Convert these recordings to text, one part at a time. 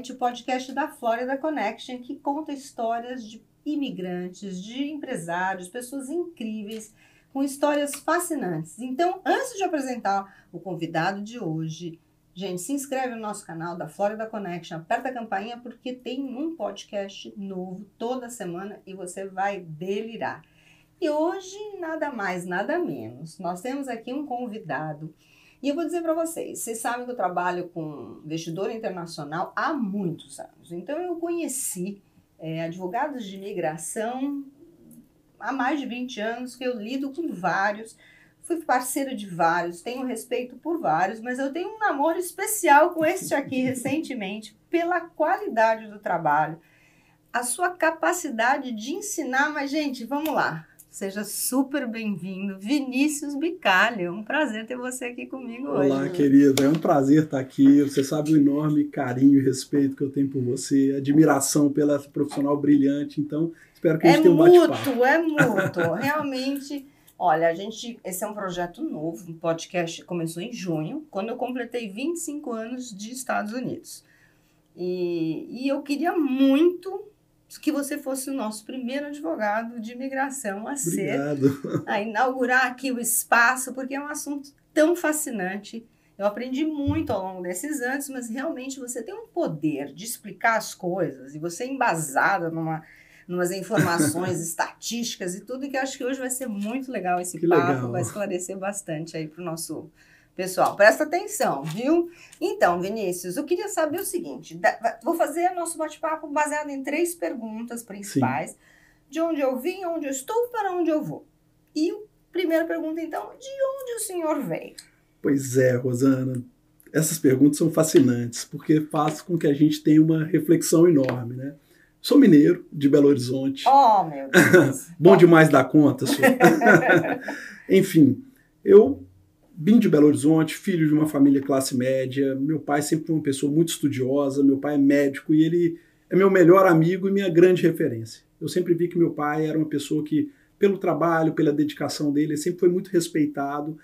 Insight, o podcast da Florida Connection, que conta histórias de imigrantes, de empresários, pessoas incríveis, com histórias fascinantes. Então, antes de apresentar o convidado de hoje, gente, se inscreve no nosso canal da Florida Connection, aperta a campainha porque tem um podcast novo toda semana e você vai delirar. E hoje, nada mais, nada menos, nós temos aqui um convidado. E eu vou dizer para vocês sabem que eu trabalho com investidor internacional há muitos anos. Então, eu conheci advogados de imigração há mais de 20 anos, que eu lido com vários, fui parceira de vários, tenho respeito por vários, mas eu tenho um namoro especial com este aqui recentemente, pela qualidade do trabalho, a sua capacidade de ensinar. Mas, gente, vamos lá. Seja super bem-vindo, Vinícius Bicalho. Um prazer ter você aqui comigo hoje. Olá, querida. É um prazer estar aqui. Você sabe o enorme carinho e respeito que eu tenho por você, admiração pela profissional brilhante. Então, espero que a gente tenha um bate-papo. É mútuo. Realmente, olha, esse é um projeto novo, um podcast que começou em junho, quando eu completei 25 anos de Estados Unidos. E eu queria muito que você fosse o nosso primeiro advogado de imigração a inaugurar aqui o espaço, porque é um assunto tão fascinante. Eu aprendi muito ao longo desses anos, mas realmente você tem um poder de explicar as coisas e você é embasada numas informações estatísticas e tudo, que eu acho que hoje vai ser muito legal esse papo, legal. Vai esclarecer bastante aí para o nosso pessoal. Presta atenção, viu? Então, Vinícius, eu queria saber o seguinte, vou fazer nosso bate-papo baseado em 3 perguntas principais. Sim. De onde eu vim, onde eu estou, para onde eu vou. E a primeira pergunta, então, de onde o senhor veio? Pois é, Rosana, essas perguntas são fascinantes, porque faz com que a gente tenha uma reflexão enorme, né? Sou mineiro, de Belo Horizonte. Oh, meu Deus! Bom demais da conta, sou. Enfim, eu vim de Belo Horizonte, filho de uma família classe média. Meu pai sempre foi uma pessoa muito estudiosa, meu pai é médico e ele é meu melhor amigo e minha grande referência. Eu sempre vi que meu pai era uma pessoa que, pelo trabalho, pela dedicação dele, sempre foi muito respeitado.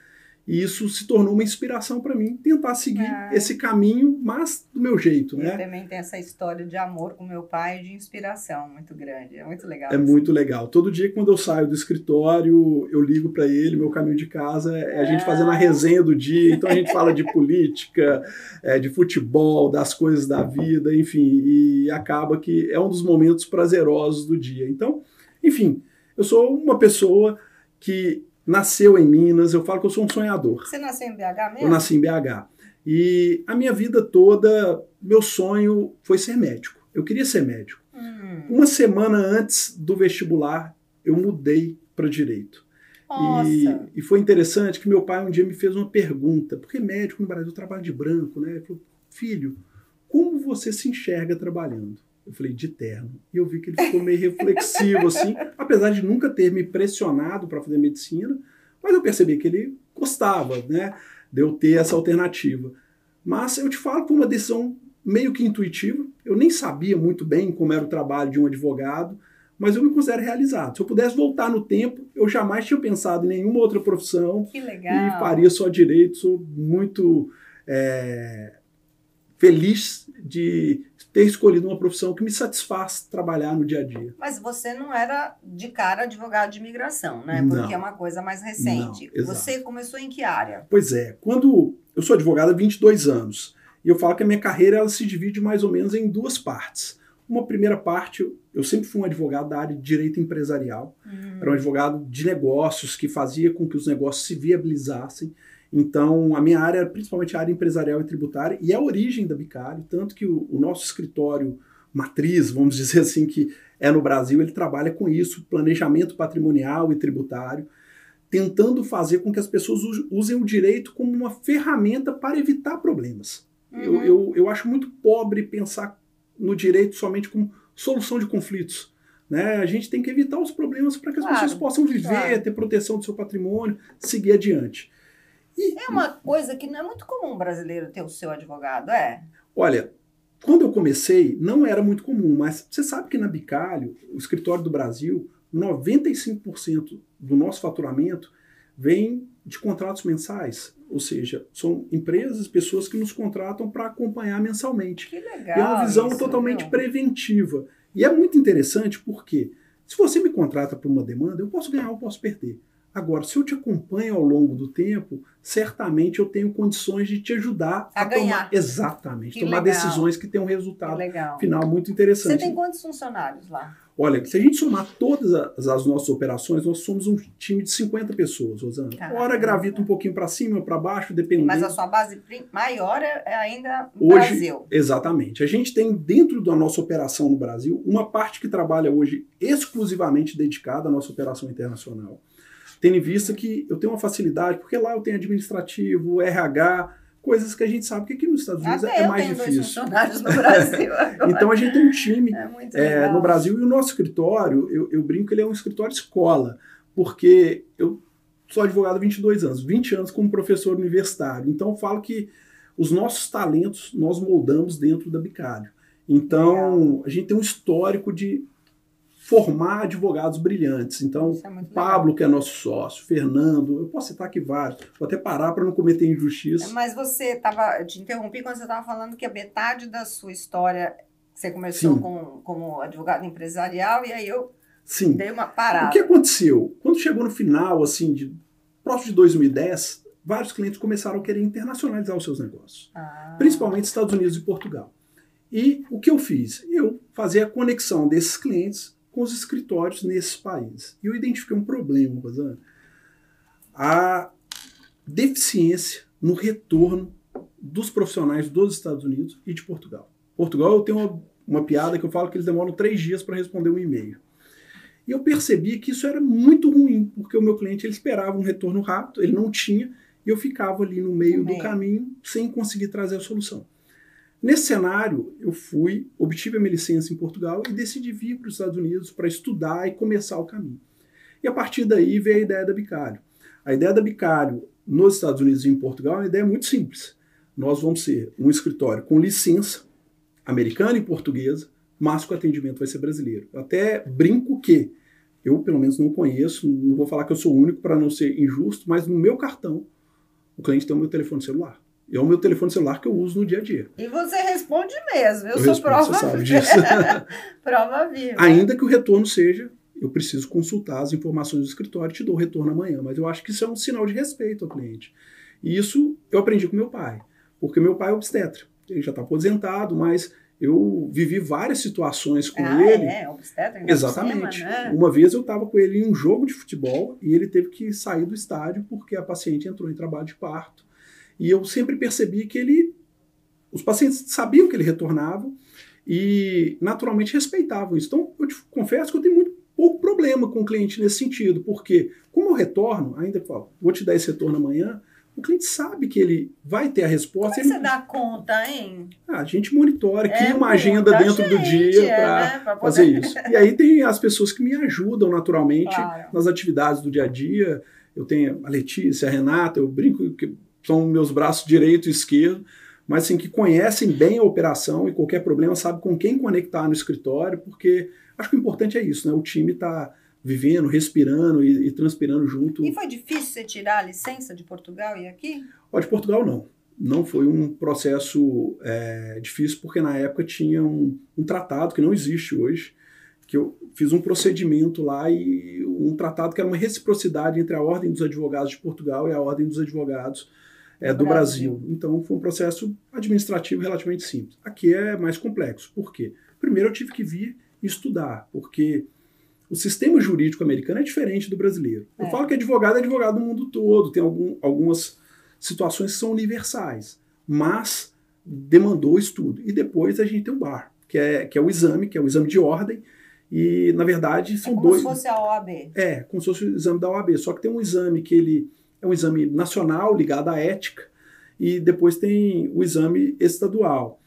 E isso se tornou uma inspiração para mim, tentar seguir esse caminho, mas do meu jeito, né? Eu também tenho essa história de amor com meu pai e de inspiração muito grande. É muito legal. É muito legal. Todo dia, quando eu saio do escritório, eu ligo para ele, meu caminho de casa é a gente fazendo a resenha do dia. Então a gente fala de política, de futebol, das coisas da vida, enfim. E acaba que é um dos momentos prazerosos do dia. Então, enfim, eu sou uma pessoa que nasceu em Minas. Eu falo que eu sou um sonhador. Você nasceu em BH mesmo? Eu nasci em BH. E a minha vida toda, meu sonho foi ser médico. Eu queria ser médico. Uma semana antes do vestibular, eu mudei para direito. E foi interessante que meu pai um dia me fez uma pergunta, porque médico no Brasil trabalha de branco, né? Ele falou, filho, como você se enxerga trabalhando? Eu falei, de terno. E eu vi que ele ficou meio reflexivo, assim, apesar de nunca ter me pressionado para fazer medicina, mas eu percebi que ele gostava, né, de eu ter essa alternativa. Mas eu te falo que foi uma decisão meio que intuitiva. Eu nem sabia muito bem como era o trabalho de um advogado, mas eu me considero realizado. Se eu pudesse voltar no tempo, eu jamais tinha pensado em nenhuma outra profissão. Que legal. E faria só direito. Sou muito feliz de ter escolhido uma profissão que me satisfaz trabalhar no dia a dia. Mas você não era de cara advogado de imigração, né? Porque não, é uma coisa mais recente. Não, você começou em que área? Pois é, quando eu sou advogado há 22 anos, e eu falo que a minha carreira ela se divide mais ou menos em 2 partes. Uma primeira parte, eu sempre fui um advogado da área de direito empresarial. Era um advogado de negócios que fazia com que os negócios se viabilizassem. Então, a minha área era principalmente a área empresarial e tributária, e é a origem da Bicalho, tanto que o nosso escritório matriz, vamos dizer assim, que é no Brasil, ele trabalha com isso, planejamento patrimonial e tributário, tentando fazer com que as pessoas usem o direito como uma ferramenta para evitar problemas. Eu acho muito pobre pensar no direito somente como solução de conflitos. Né? A gente tem que evitar os problemas para que as pessoas possam viver, ter proteção do seu patrimônio, seguir adiante. É uma coisa que não é muito comum o brasileiro ter o seu advogado, é? Olha, quando eu comecei, não era muito comum, mas você sabe que na Bicalho, o escritório do Brasil, 95% do nosso faturamento vem de contratos mensais, ou seja, são empresas, pessoas que nos contratam para acompanhar mensalmente. Que legal. E é uma visão isso, totalmente viu? preventiva. E é muito interessante porque, se você me contrata para uma demanda, eu posso ganhar ou posso perder. Agora, se eu te acompanho ao longo do tempo, certamente eu tenho condições de te ajudar A ganhar. tomar, exatamente, Que tomar legal. decisões que tenham um Que resultado legal. final muito Você interessante. tem quantos funcionários lá? Olha, se a gente somar todas as nossas operações, nós somos um time de 50 pessoas, Rosana. Caramba. Hora gravita um pouquinho para cima ou para baixo, dependendo. Mas a sua base maior é ainda Hoje, Brasil. exatamente. A gente tem dentro da nossa operação no Brasil uma parte que trabalha hoje exclusivamente dedicada à nossa operação internacional. Tendo em vista que eu tenho uma facilidade, porque lá eu tenho administrativo, RH, coisas que a gente sabe que aqui nos Estados Unidos Até é eu mais tenho difícil. 2 funcionários no Brasil agora. Então a gente tem um time É muito legal. no Brasil e o nosso escritório, eu brinco que ele é um escritório escola, porque eu sou advogado há 22 anos, 20 anos como professor universitário. Então eu falo que os nossos talentos nós moldamos dentro da Bicalho. Então a gente tem um histórico de formar advogados brilhantes. Então, Isso é muito Pablo, legal. que é nosso sócio, Fernando, eu posso citar aqui vários, vou até parar para não cometer injustiça. Mas você estava, eu te interrompi quando você estava falando que a metade da sua história, você começou Sim. como advogado empresarial, e aí eu Sim. dei uma O parada. que aconteceu? Quando chegou no final, assim, próximo de 2010, vários clientes começaram a querer internacionalizar os seus negócios, principalmente Estados Unidos e Portugal. E o que eu fiz? Eu fazia a conexão desses clientes com os escritórios nesses países. E eu identifiquei um problema, Rosana. A deficiência no retorno dos profissionais dos Estados Unidos e de Portugal. Portugal, eu tenho uma piada que eu falo que eles demoram 3 dias para responder um e-mail. E eu percebi que isso era muito ruim, porque o meu cliente ele esperava um retorno rápido, ele não tinha, e eu ficava ali no meio do caminho sem conseguir trazer a solução. Nesse cenário, eu obtive a minha licença em Portugal e decidi vir para os Estados Unidos para estudar e começar o caminho. E a partir daí veio a ideia da Bicalho. A ideia da Bicalho nos Estados Unidos e em Portugal é uma ideia muito simples. Nós vamos ser um escritório com licença americana e portuguesa, mas que o atendimento vai ser brasileiro. Eu até brinco que eu, pelo menos, não conheço, não vou falar que eu sou o único para não ser injusto, mas no meu cartão o cliente tem o meu telefone celular. É o meu telefone celular que eu uso no dia a dia. E você responde mesmo. Eu sou respondo, prova você sabe viva. disso. Prova viva. Ainda que o retorno seja, eu preciso consultar as informações do escritório e te dou o retorno amanhã. Mas eu acho que isso é um sinal de respeito ao cliente. E isso eu aprendi com meu pai. Porque meu pai é obstetra. Ele já está aposentado, mas eu vivi várias situações com ele. Obstetra. Exatamente. Cima, né? Uma vez eu estava com ele em um jogo de futebol e ele teve que sair do estádio porque a paciente entrou em trabalho de parto. E eu sempre percebi que os pacientes sabiam que ele retornava e naturalmente respeitavam isso. Então, eu te confesso que eu tenho muito pouco problema com o cliente nesse sentido, porque como eu retorno, ainda falo, vou te dar esse retorno amanhã, o cliente sabe que ele vai ter a resposta. Como é que você dá conta, hein? A gente monitora, cria uma agenda dentro do dia para fazer isso. E aí tem as pessoas que me ajudam naturalmente nas atividades do dia a dia. Eu tenho a Letícia, a Renata, eu brinco que são meus braços direito e esquerdo, mas assim, que conhecem bem a operação e qualquer problema sabe com quem conectar no escritório, porque acho que o importante é isso, né? O time está vivendo, respirando e transpirando junto. E foi difícil você tirar a licença de Portugal e aqui? De Portugal não. Não foi um processo difícil, porque na época tinha um tratado que não existe hoje, que eu fiz um procedimento lá e um tratado que era uma reciprocidade entre a Ordem dos Advogados de Portugal e a Ordem dos Advogados do Brasil. Então foi um processo administrativo relativamente simples. Aqui é mais complexo. Por quê? Primeiro eu tive que vir estudar, porque o sistema jurídico americano é diferente do brasileiro. Eu falo que advogado é advogado no mundo todo, tem algumas situações que são universais, mas demandou estudo. E depois a gente tem o BAR, que é o exame de ordem, e na verdade são dois. Como se fosse a OAB. Como se fosse o exame da OAB, só que tem um exame que ele é um exame nacional ligado à ética, e depois tem o exame estadual.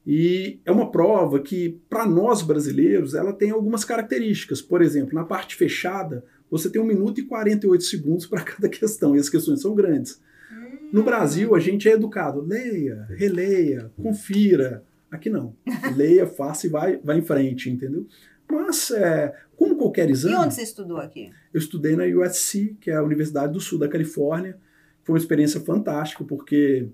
E é uma prova que, para nós brasileiros, ela tem algumas características. Por exemplo, na parte fechada, você tem 1 minuto e 48 segundos para cada questão, e as questões são grandes. No Brasil, a gente é educado. Leia, releia, confira. Aqui não. Leia, faça e vai em frente, entendeu? Mas, como qualquer exame. E onde você estudou aqui? Eu estudei na USC, que é a Universidade do Sul da Califórnia. Foi uma experiência fantástica, porque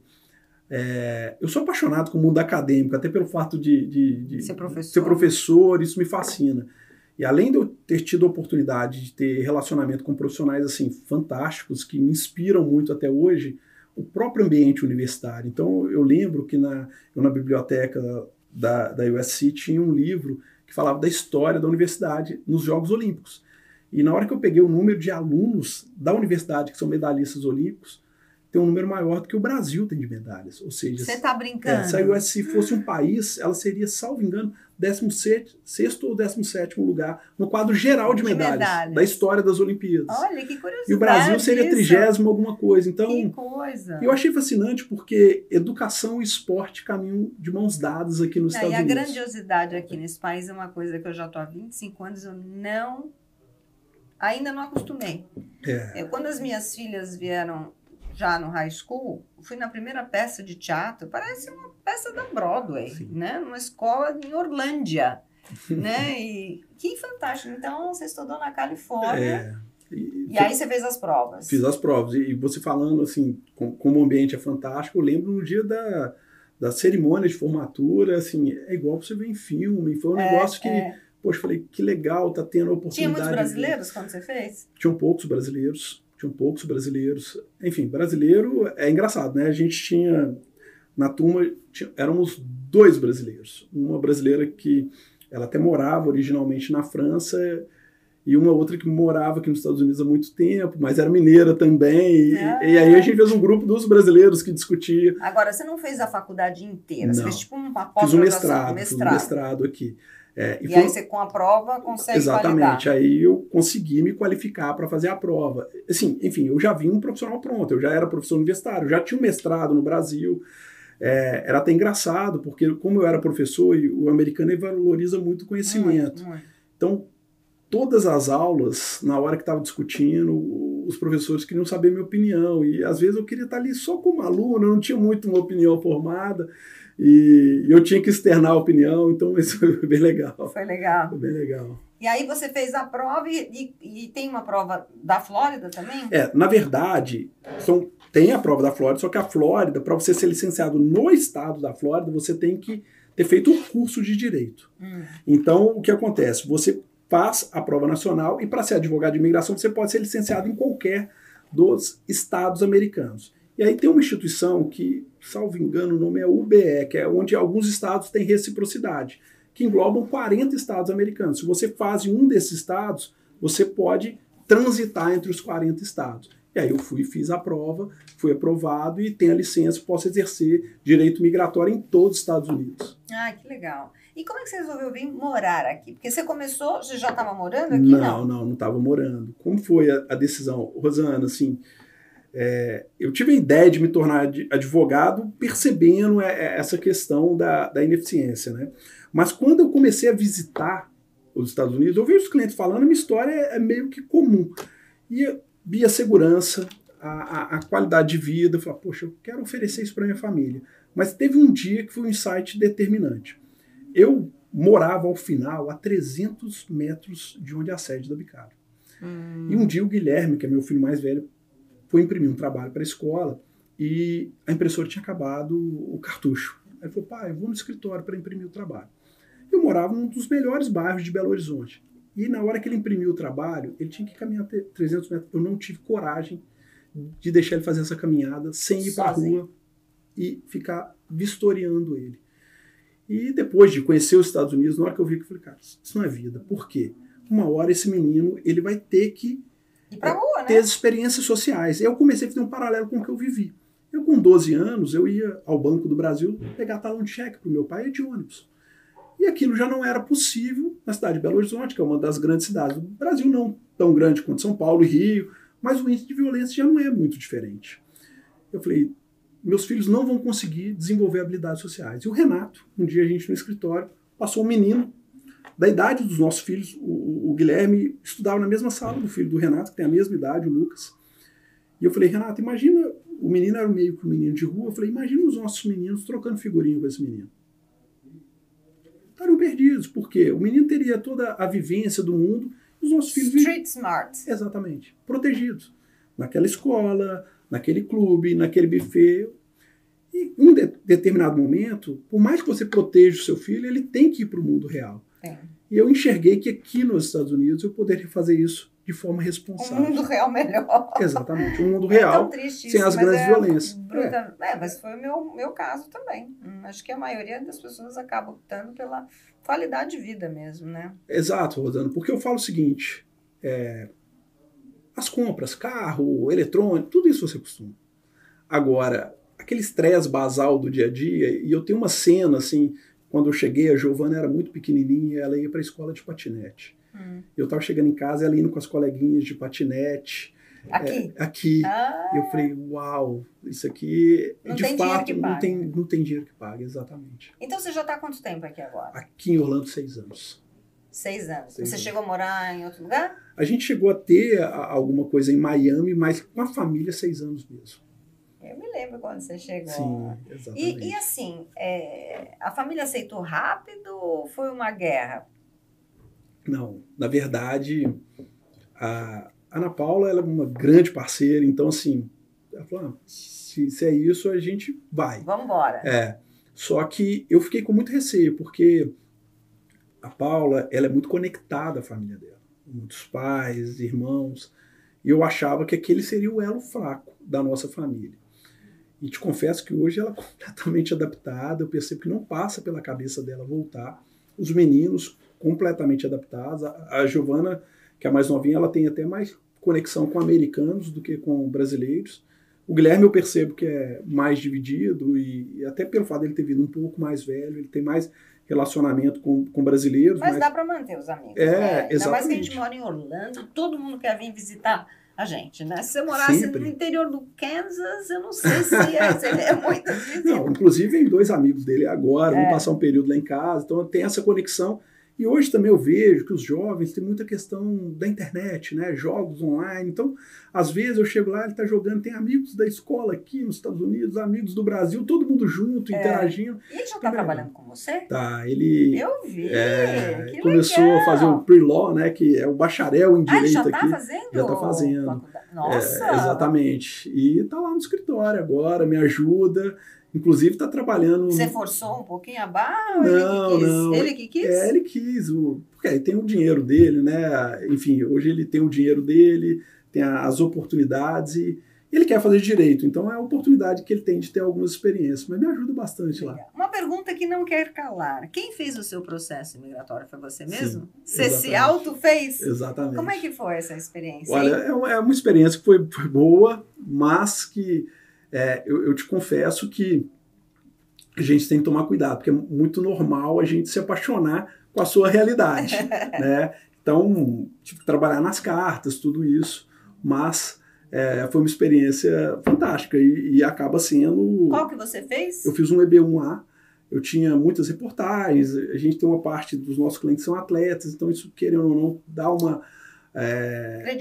eu sou apaixonado com o mundo acadêmico, até pelo fato de ser professor, isso me fascina. E além de eu ter tido a oportunidade de ter relacionamento com profissionais assim fantásticos, que me inspiram muito até hoje, o próprio ambiente universitário. Então, eu lembro que eu na biblioteca da USC tinha um livro que falava da história da universidade nos Jogos Olímpicos. E na hora que eu peguei o número de alunos da universidade que são medalhistas olímpicos, tem um número maior do que o Brasil tem de medalhas. Ou seja, você está brincando? Se a USC fosse um país, ela seria, salvo engano, 16º ou 17º lugar no quadro geral de medalhas da história das Olimpíadas. Olha, que curiosidade. E o Brasil seria 30º alguma coisa. Então, que coisa. Eu achei fascinante porque educação e esporte caminham de mãos dadas aqui nos Estados Unidos. E a grandiosidade aqui nesse país é uma coisa que eu já estou há 25 anos, eu ainda não acostumei. Quando as minhas filhas vieram já no high school, fui na primeira peça de teatro, parece uma peça da Broadway, né? Numa escola em Orlândia, né? E que fantástico. Então, você estudou na Califórnia e aí você fez as provas. Fiz as provas. E você falando assim, como o ambiente é fantástico, eu lembro no dia da cerimônia de formatura, assim, é igual você ver em filme, foi um negócio que... Poxa, falei, que legal, tá tendo a oportunidade. Tinha muitos brasileiros quando você fez? Tinham poucos brasileiros. Enfim, brasileiro é engraçado, né? A gente tinha, na turma, éramos 2 brasileiros. Uma brasileira que ela até morava originalmente na França e uma outra que morava aqui nos Estados Unidos há muito tempo, mas era mineira também. E aí a gente fez um grupo dos brasileiros que discutia. Agora, você não fez a faculdade inteira? Não. Você fez tipo uma pós-graduação? Fiz um mestrado aqui. E aí você com a prova consegue Exatamente, validar. Aí eu consegui me qualificar para fazer a prova. Assim, enfim, eu já vim um profissional pronto, eu já era professor universitário, já tinha um mestrado no Brasil. Era até engraçado, porque como eu era professor, e o americano ele valoriza muito o conhecimento. Muito. Então, todas as aulas, na hora que estava discutindo, os professores queriam saber minha opinião. E às vezes eu queria estar ali só como aluno, eu não tinha muito uma opinião formada. E eu tinha que externar a opinião, então isso foi bem legal. Foi legal. Foi bem legal. E aí você fez a prova e tem uma prova da Flórida também? Na verdade, tem a prova da Flórida, só que a Flórida, para você ser licenciado no estado da Flórida, você tem que ter feito um curso de direito. Então, o que acontece? Você faz a prova nacional e para ser advogado de imigração, você pode ser licenciado em qualquer dos estados americanos. E aí tem uma instituição que, salvo engano, o nome é UBE, que é onde alguns estados têm reciprocidade, que englobam 40 estados americanos. Se você faz em um desses estados, você pode transitar entre os 40 estados. E aí eu fiz a prova, fui aprovado e tenho a licença, posso exercer direito migratório em todos os Estados Unidos. Ah, que legal. E como é que você resolveu vir morar aqui? Porque você já estava morando aqui? Não estava morando. Como foi a decisão? Rosana, assim... eu tive a ideia de me tornar advogado percebendo essa questão da ineficiência, né? Mas quando eu comecei a visitar os Estados Unidos, eu vejo os clientes falando, a minha história é meio que comum. E eu vi a segurança, a qualidade de vida, eu falei, poxa, eu quero oferecer isso para minha família. Mas teve um dia que foi um insight determinante. Eu morava ao final a 300 metros de onde é a sede da Bicaro. E um dia o Guilherme, que é meu filho mais velho, foi imprimir um trabalho para a escola e a impressora tinha acabado o cartucho. Aí ele falou, pai, eu vou no escritório para imprimir o trabalho. Eu morava num dos melhores bairros de Belo Horizonte. E na hora que ele imprimiu o trabalho, ele tinha que caminhar 300 metros. Eu não tive coragem de deixar ele fazer essa caminhada sem ir para a rua e ficar vistoriando ele. E depois de conhecer os Estados Unidos, na hora que eu vi, eu falei, cara, isso não é vida. Por quê? Uma hora esse menino ele vai ter que ter as experiências sociais. Eu comecei a fazer um paralelo com o que eu vivi. Eu, com 12 anos, eu ia ao Banco do Brasil pegar talão de cheque para o meu pai e de ônibus. E aquilo já não era possível na cidade de Belo Horizonte, que é uma das grandes cidades do Brasil, não tão grande quanto São Paulo e Rio, mas o índice de violência já não é muito diferente. Eu falei, meus filhos não vão conseguir desenvolver habilidades sociais. E o Renato, um dia a gente no escritório, passou um menino da idade dos nossos filhos, o Guilherme estudava na mesma sala do filho do Renato, que tem a mesma idade, o Lucas. E eu falei, Renato, imagina, o menino era meio que um menino de rua, eu falei, imagina os nossos meninos trocando figurinha com esse menino. Estariam perdidos, porque o menino teria toda a vivência do mundo os nossos filhos Street smart. exatamente, protegidos. Naquela escola, naquele clube, naquele buffet. E em um determinado momento, por mais que você proteja o seu filho, ele tem que ir para o mundo real. E eu enxerguei que aqui nos Estados Unidos eu poderia fazer isso de forma responsável. Um mundo real melhor. Exatamente, um mundo real, triste sem isso, as grandes violências. Mas foi o meu caso também. Acho que a maioria das pessoas acaba optando pela qualidade de vida mesmo, né? Exato, Rosana, porque eu falo o seguinte, as compras, carro, eletrônico, tudo isso você costuma. Agora, aquele estresse basal do dia a dia, e eu tenho uma cena, assim, quando eu cheguei, a Giovana era muito pequenininha, ela ia para a escola de patinete. Eu estava chegando em casa, ela indo com as coleguinhas de patinete. Aqui? Aqui. Eu falei, uau, isso aqui, não de tem fato, dinheiro que paga. não tem dinheiro que paga, exatamente. Então você já está há quanto tempo aqui agora? Aqui em Orlando, 6 anos. 6 anos. 6 Você anos. chegou a morar em outro lugar? A gente chegou a ter alguma coisa em Miami, mas com a família, 6 anos mesmo. Eu me lembro quando você chegou. Sim, exatamente. E assim, a família aceitou rápido ou foi uma guerra? Não, na verdade, a Ana Paula ela é uma grande parceira, então assim, ela falou, se é isso, a gente vai. Vamos embora. Só que eu fiquei com muito receio, porque a Paula ela é muito conectada à família dela. Muitos pais, irmãos, e eu achava que aquele seria o elo fraco da nossa família. E te confesso que hoje ela é completamente adaptada, eu percebo que não passa pela cabeça dela voltar. Os meninos completamente adaptados. A Giovana, que é a mais novinha, ela tem até mais conexão com americanos do que com brasileiros. O Guilherme eu percebo que é mais dividido e até pelo fato dele ter vindo um pouco mais velho, ele tem mais relacionamento com brasileiros. Mas dá para manter os amigos, né? Exatamente. Ainda mais que a gente mora em Orlando, todo mundo quer vir visitar a gente, né? Se você morasse no interior do Kansas, eu não sei se seria muita visita. Não, inclusive vem 2 amigos dele agora, vão passar um período lá em casa, então tem essa conexão. E hoje também eu vejo que os jovens têm muita questão da internet, né? Jogos online. Então, às vezes eu chego lá, ele está jogando, tem amigos da escola aqui nos Estados Unidos, amigos do Brasil, todo mundo junto, interagindo. E ele já está trabalhando com você? Tá, ele... Eu vi, que começou legal. a fazer o pre-law, né? Que é o bacharel em direito ele já aqui. está fazendo? Já está fazendo. Nossa! Exatamente. E está lá no escritório agora, me ajuda. Inclusive está trabalhando... Você forçou um pouquinho a barra ou não, ele que quis? Ele quis. Porque ele tem o dinheiro dele, né? Enfim, hoje ele tem o dinheiro dele, tem as oportunidades e ele quer fazer direito. Então é a oportunidade que ele tem de ter algumas experiências. Mas me ajuda bastante lá. Uma pergunta que não quer calar. Quem fez o seu processo imigratório? Foi você mesmo? Sim, você exatamente. se auto-fez? Exatamente. Como é que foi essa experiência? Olha, é uma experiência que foi boa, mas que eu te confesso que a gente tem que tomar cuidado, porque é muito normal a gente se apaixonar com a sua realidade, né? Então, tive que trabalhar nas cartas, tudo isso, mas foi uma experiência fantástica e acaba sendo... Qual que você fez? Eu fiz um EB1A, eu tinha muitas reportagens, a gente tem uma parte dos nossos clientes que são atletas, então isso, querendo ou não, dá uma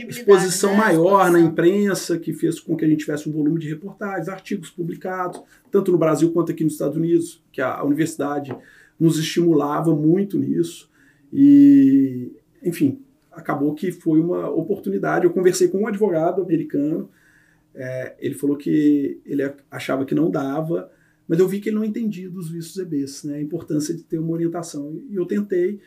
exposição maior na imprensa, que fez com que a gente tivesse um volume de reportagens, artigos publicados, tanto no Brasil quanto aqui nos Estados Unidos, que a universidade nos estimulava muito nisso. E, enfim, acabou que foi uma oportunidade. Eu conversei com um advogado americano, ele falou que ele achava que não dava, mas eu vi que ele não entendia dos vistos EBs, né, a importância de ter uma orientação. E eu tentei,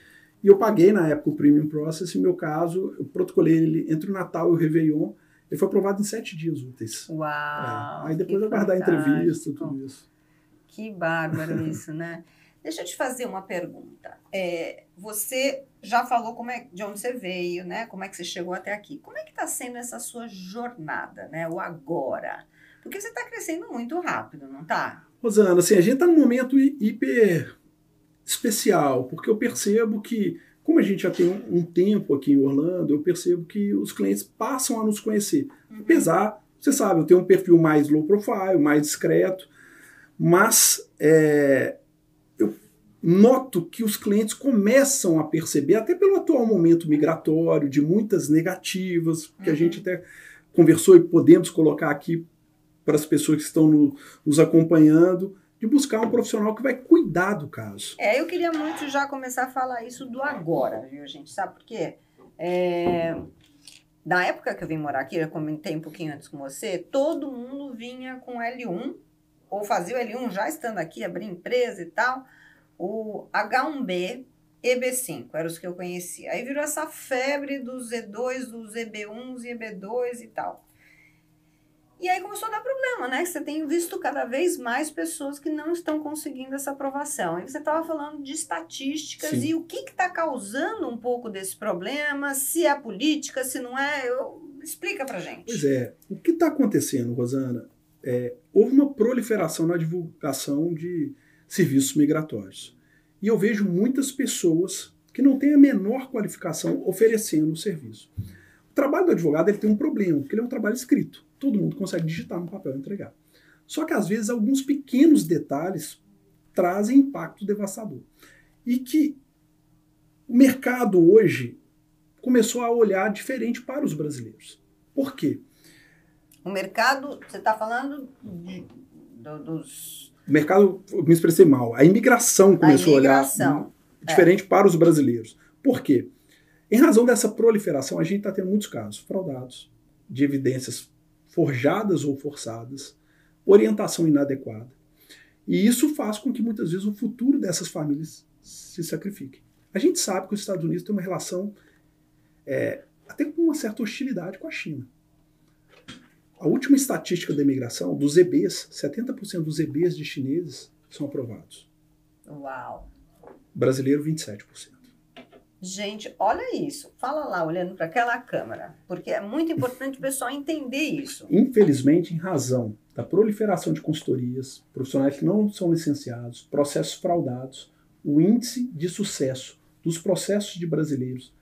e eu paguei na época o Premium Process. Em meu caso, eu protocolei ele entre o Natal e o Réveillon. Ele foi aprovado em 7 dias úteis. Uau! Aí depois eu guardar a entrevista, tudo isso. Que bárbaro isso, né? Deixa eu te fazer uma pergunta. Você já falou de onde você veio, né? Como é que você chegou até aqui. Como é que está sendo essa sua jornada, né? O agora? Porque você está crescendo muito rápido, não está? Rosana, assim, a gente está num momento hiper especial, porque eu percebo que, como a gente já tem um tempo aqui em Orlando, eu percebo que os clientes passam a nos conhecer. Apesar, você sabe, eu tenho um perfil mais low profile, mais discreto, mas eu noto que os clientes começam a perceber, até pelo atual momento migratório, de muitas negativas, que a gente até conversou e podemos colocar aqui para as pessoas que estão nos acompanhando, de buscar um profissional que vai cuidar do caso. Eu queria muito já começar a falar isso do agora, viu, gente? Sabe por quê? Na época que eu vim morar aqui, eu comentei um pouquinho antes com você, todo mundo vinha com L1, ou fazia o L1 já estando aqui, abrir empresa e tal, o H1B, EB5, eram os que eu conhecia. Aí virou essa febre dos E2, dos EB1s e EB2 e tal. E aí começou a dar problema, né? Você tem visto cada vez mais pessoas que não estão conseguindo essa aprovação. E você estava falando de estatísticas. Sim. E o que está causando um pouco desse problema, se é política, se não é, explica pra gente. Pois é, o que está acontecendo, Rosana, houve uma proliferação na divulgação de serviços migratórios. E eu vejo muitas pessoas que não têm a menor qualificação oferecendo o serviço. O trabalho do advogado ele tem um problema, porque ele é um trabalho escrito. Todo mundo consegue digitar no papel e entregar. Só que, às vezes, alguns pequenos detalhes trazem impacto devastador. E que o mercado hoje começou a olhar diferente para os brasileiros. Por quê? O mercado, você está falando dos... O mercado, me expressei mal, a imigração começou a olhar diferente para os brasileiros. Por quê? Em razão dessa proliferação, a gente está tendo muitos casos fraudados, de evidências forjadas ou forçadas, orientação inadequada. E isso faz com que muitas vezes o futuro dessas famílias se sacrifique. A gente sabe que os Estados Unidos têm uma relação até com uma certa hostilidade com a China. A última estatística da imigração, dos EBs, 70% dos EBs de chineses são aprovados. Uau! Brasileiro, 27%. Gente, olha isso. Fala lá, olhando para aquela câmera, porque é muito importante o pessoal entender isso. Infelizmente, em razão da proliferação de consultorias, profissionais que não são licenciados, processos fraudados, o índice de sucesso dos processos de brasileiros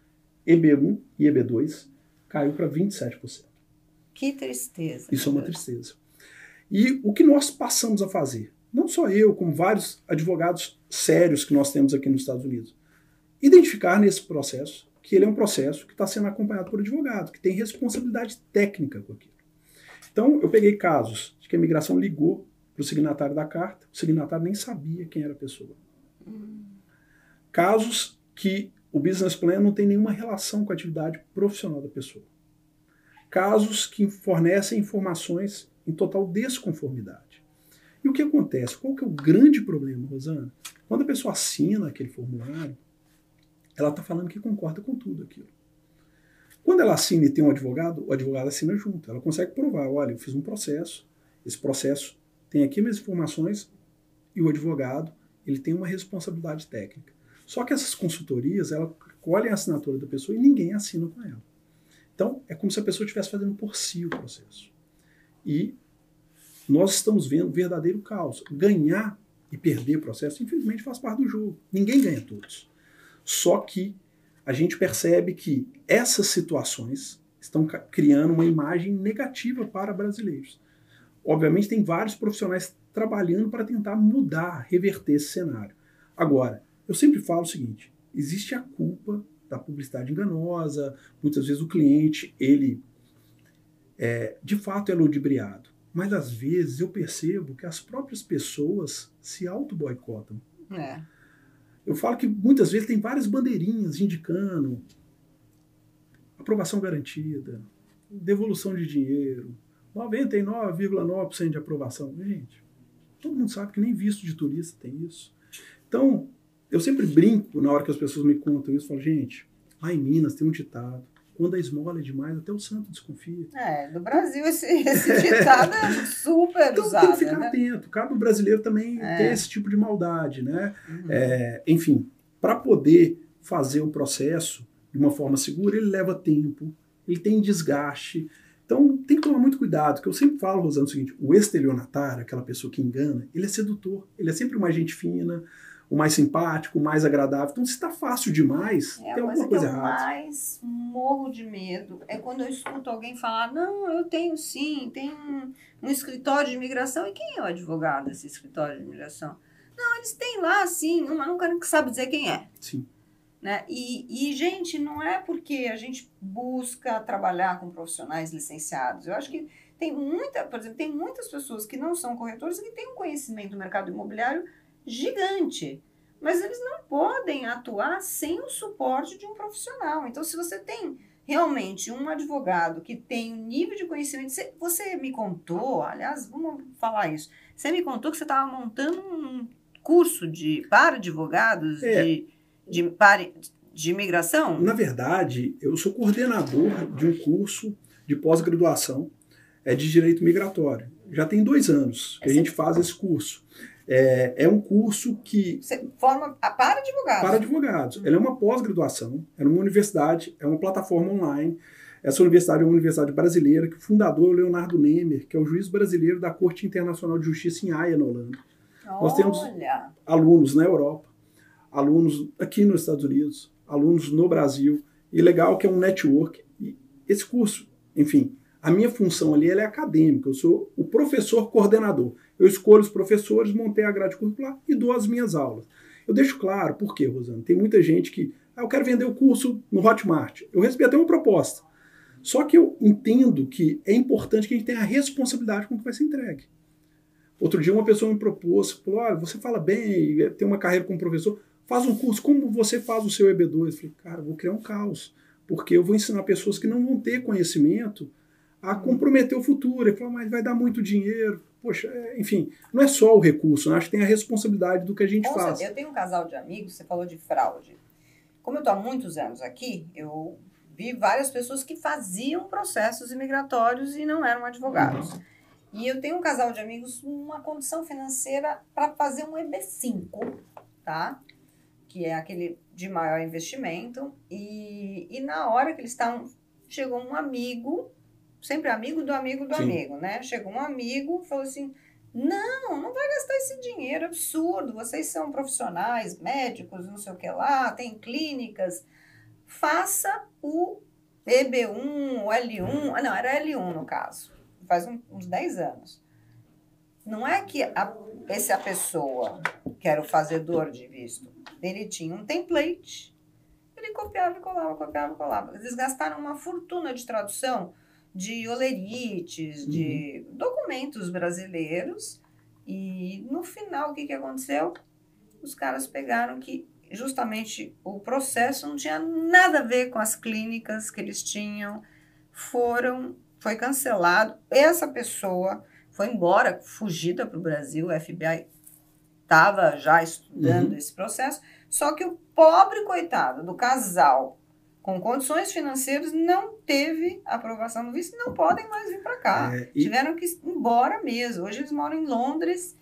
EB1 e EB2 caiu para 27%. Que tristeza. Isso é uma tristeza. E o que nós passamos a fazer? Não só eu, como vários advogados sérios que nós temos aqui nos Estados Unidos. Identificar nesse processo que ele é um processo que está sendo acompanhado por advogado, que tem responsabilidade técnica com aquilo. Então, eu peguei casos de que a imigração ligou para o signatário da carta, o signatário nem sabia quem era a pessoa. Casos que o business plan não tem nenhuma relação com a atividade profissional da pessoa. Casos que fornecem informações em total desconformidade. E o que acontece? Qual que é o grande problema, Rosana? Quando a pessoa assina aquele formulário, ela está falando que concorda com tudo aquilo. Quando ela assina e tem um advogado, o advogado assina junto. Ela consegue provar, olha, eu fiz um processo, esse processo tem aqui minhas informações e o advogado ele tem uma responsabilidade técnica. Só que essas consultorias, elas colhem a assinatura da pessoa e ninguém assina com ela. Então, é como se a pessoa estivesse fazendo por si o processo. E nós estamos vendo verdadeiro caos. Ganhar e perder o processo, infelizmente, faz parte do jogo. Ninguém ganha todos. Só que a gente percebe que essas situações estão criando uma imagem negativa para brasileiros. Obviamente, tem vários profissionais trabalhando para tentar mudar, reverter esse cenário. Agora, eu sempre falo o seguinte, existe a culpa da publicidade enganosa, muitas vezes o cliente, ele de fato é ludibriado. Mas às vezes eu percebo que as próprias pessoas se auto-boicotam. Eu falo que muitas vezes tem várias bandeirinhas indicando aprovação garantida, devolução de dinheiro, 99,9% de aprovação. Gente, todo mundo sabe que nem visto de turista tem isso. Então, eu sempre brinco na hora que as pessoas me contam isso, falo, gente, lá em Minas tem um ditado, quando a esmola é demais, até o santo desconfia. No Brasil esse ditado é super então, usado. Tem que ficar atento. Cabe o brasileiro também ter esse tipo de maldade, né? Enfim, para poder fazer um processo de uma forma segura, ele leva tempo, ele tem desgaste. Então, tem que tomar muito cuidado, porque eu sempre falo, Rosana, o seguinte, o estelionatário, aquela pessoa que engana, ele é sedutor, ele é sempre uma gente fina, o mais simpático, o mais agradável. Então, se está fácil demais, tem alguma coisa errada. O que eu mais morro de medo é quando eu escuto alguém falar, não, eu tenho sim, tem um escritório de imigração. E quem é o advogado desse escritório de imigração? Não, eles têm lá, sim, mas nunca sabe dizer quem é. Sim. Né? E, gente, não é porque a gente busca trabalhar com profissionais licenciados. Eu acho que por exemplo, tem muitas pessoas que não são corretores e que têm um conhecimento do mercado imobiliário gigante, mas eles não podem atuar sem o suporte de um profissional. Então, se você tem realmente um advogado que tem um nível de conhecimento, você me contou, aliás, vamos falar isso, você me contou que você estava montando um curso para advogados de imigração? Na verdade, eu sou coordenador de um curso de pós-graduação de direito migratório. Já tem 2 anos que a gente faz esse curso. É um curso que... Você forma para advogados? Para advogados. Ela é uma pós-graduação, é uma universidade, é uma plataforma online. Essa universidade é uma universidade brasileira, que o fundador é o Leonardo Nemer, que é o juiz brasileiro da Corte Internacional de Justiça em Haia, na Holanda. Nós temos alunos na Europa, alunos aqui nos Estados Unidos, alunos no Brasil, e legal que é um network. E esse curso, enfim, a minha função ali ela é acadêmica, eu sou o professor coordenador. Eu escolho os professores, montei a grade curricular e dou as minhas aulas. Eu deixo claro, por quê, Rosana? Tem muita gente que, eu quero vender o curso no Hotmart. Eu recebi até uma proposta. Só que eu entendo que é importante que a gente tenha a responsabilidade com o que vai ser entregue. Outro dia uma pessoa me propôs, falou, olha, você fala bem, tem uma carreira como professor, faz um curso, como você faz o seu EB2? Eu falei, cara, eu vou criar um caos, porque eu vou ensinar pessoas que não vão ter conhecimento a comprometer o futuro. Ele falou, mas vai dar muito dinheiro. Poxa, enfim, não é só o recurso, né? Acho que tem a responsabilidade do que a gente faz. Eu tenho um casal de amigos, você falou de fraude. Como eu estou há muitos anos aqui, eu vi várias pessoas que faziam processos imigratórios e não eram advogados. E eu tenho um casal de amigos numa condição financeira para fazer um EB5, tá? Que é aquele de maior investimento. E na hora que eles estavam, chegou um amigo, sempre amigo do amigo do amigo, né? Chegou um amigo e falou assim, não vai gastar esse dinheiro, absurdo, vocês são profissionais, médicos, não sei o que lá, tem clínicas, faça o EB1, o L1, não, era L1 no caso, faz uns 10 anos. Não é que essa pessoa, que era o fazedor de visto, ele tinha um template, ele copiava e colava. Eles gastaram uma fortuna de tradução de olerites, de documentos brasileiros, e no final o que aconteceu? Os caras pegaram que justamente o processo não tinha nada a ver com as clínicas que eles tinham, foi cancelado, essa pessoa foi embora, fugida para o Brasil, o FBI estava já estudando esse processo, só que o pobre coitado do casal com condições financeiras não teve aprovação do visto, não podem mais vir para cá. Tiveram que ir embora mesmo. Hoje eles moram em Londres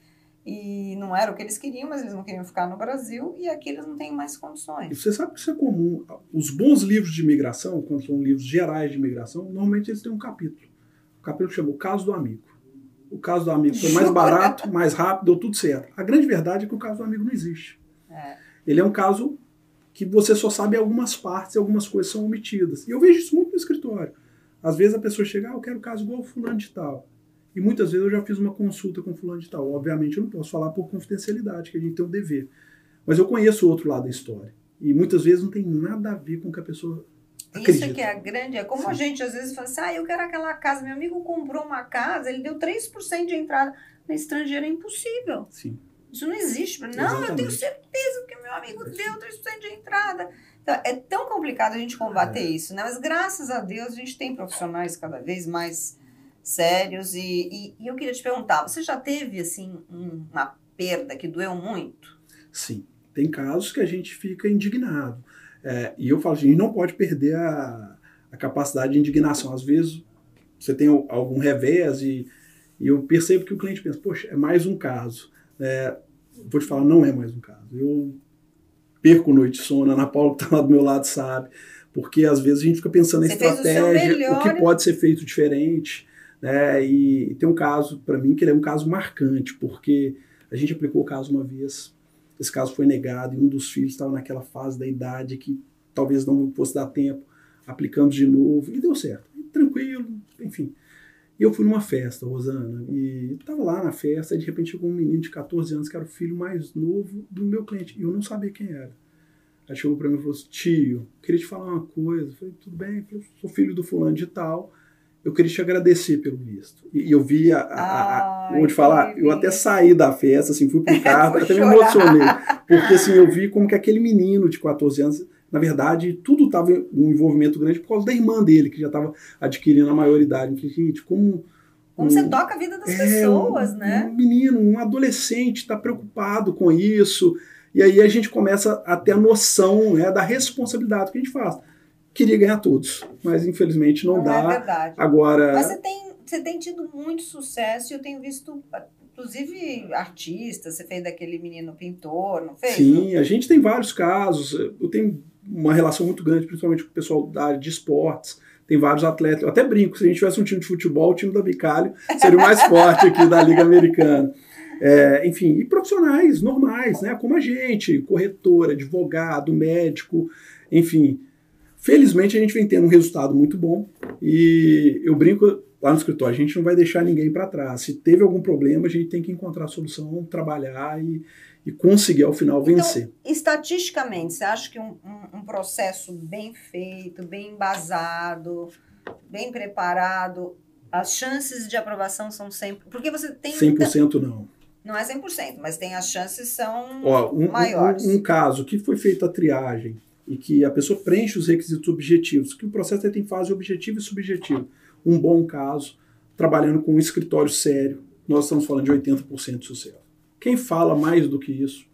e não era o que eles queriam, mas eles não queriam ficar no Brasil e aqui eles não têm mais condições. E você sabe que isso é comum. Os bons livros de imigração, quando são livros gerais de imigração, normalmente eles têm um capítulo. O capítulo chama O Caso do Amigo. O caso do amigo foi mais barato, mais rápido, deu tudo certo. A grande verdade é que o caso do amigo não existe. Ele é um caso que você só sabe algumas partes e algumas coisas são omitidas. E eu vejo isso muito no escritório. Às vezes a pessoa chega, eu quero um caso igual ao fulano de tal. E muitas vezes eu já fiz uma consulta com fulano de tal. Obviamente eu não posso falar por confidencialidade, que a gente tem um dever. Mas eu conheço o outro lado da história. E muitas vezes não tem nada a ver com o que a pessoa acredita. Isso que é a grande... É como a gente às vezes fala assim, eu quero aquela casa. Meu amigo comprou uma casa, ele deu 3% de entrada. Na estrangeira é impossível. Sim. Isso não existe. Não, exatamente. Eu tenho certeza que o meu amigo deu 3% de entrada. Então, é tão complicado a gente combater isso, né? Mas graças a Deus a gente tem profissionais cada vez mais sérios. E eu queria te perguntar, você já teve assim uma perda que doeu muito? Sim. Tem casos que a gente fica indignado. E eu falo assim, a gente não pode perder a capacidade de indignação. Às vezes você tem algum revés e eu percebo que o cliente pensa, poxa, é mais um caso. Vou te falar, não é mais um caso. Eu perco noite de sono, a Ana Paula que está lá do meu lado sabe, porque às vezes a gente fica pensando em estratégia, o que pode ser feito diferente, né? E tem um caso, para mim, que ele é um caso marcante, porque a gente aplicou o caso uma vez, esse caso foi negado e um dos filhos estava naquela fase da idade que talvez não fosse dar tempo, aplicamos de novo e deu certo. E tranquilo, enfim. E eu fui numa festa, Rosana, e estava lá na festa, e de repente chegou um menino de 14 anos, que era o filho mais novo do meu cliente, e eu não sabia quem era. Aí chegou para mim e falou assim, tio, queria te falar uma coisa. Eu falei, tudo bem? Eu falei, sou filho do fulano de tal, eu queria te agradecer pelo visto. E eu vi vou te falar, eu até saí da festa, assim, fui pro carro, até me emocionei. Porque, assim, eu vi como que aquele menino de 14 anos, na verdade, tudo estava um envolvimento grande por causa da irmã dele, que já estava adquirindo a maioridade. Eu falei, gente, como você toca a vida das pessoas, né? Um menino, um adolescente está preocupado com isso. E aí a gente começa a ter a noção, né, da responsabilidade que a gente faz. Queria ganhar todos, mas infelizmente não dá. É verdade. Agora, mas você tem tido muito sucesso e eu tenho visto, inclusive, artistas. Você fez daquele menino pintor, não fez? Sim, a gente tem vários casos. Eu tenho uma relação muito grande, principalmente com o pessoal da área de esportes. Tem vários atletas. Eu até brinco, se a gente tivesse um time de futebol, o time da Bicalho seria o mais forte aqui da Liga Americana. Enfim, e profissionais normais, né, como a gente, corretor, advogado, médico, enfim. Felizmente a gente vem tendo um resultado muito bom e eu brinco lá no escritório, a gente não vai deixar ninguém para trás. Se teve algum problema, a gente tem que encontrar a solução, trabalhar e conseguir ao final vencer. Então, estatisticamente, você acha que um processo bem feito, bem embasado, bem preparado, as chances de aprovação são sempre... Porque você tem... 100% não. Não é 100%, mas tem as chances são maiores. Um caso que foi feita a triagem e que a pessoa preenche os requisitos objetivos, que o processo tem fase objetivo e subjetivo. Um bom caso, trabalhando com um escritório sério, nós estamos falando de 80% de sucesso. Quem fala mais do que isso?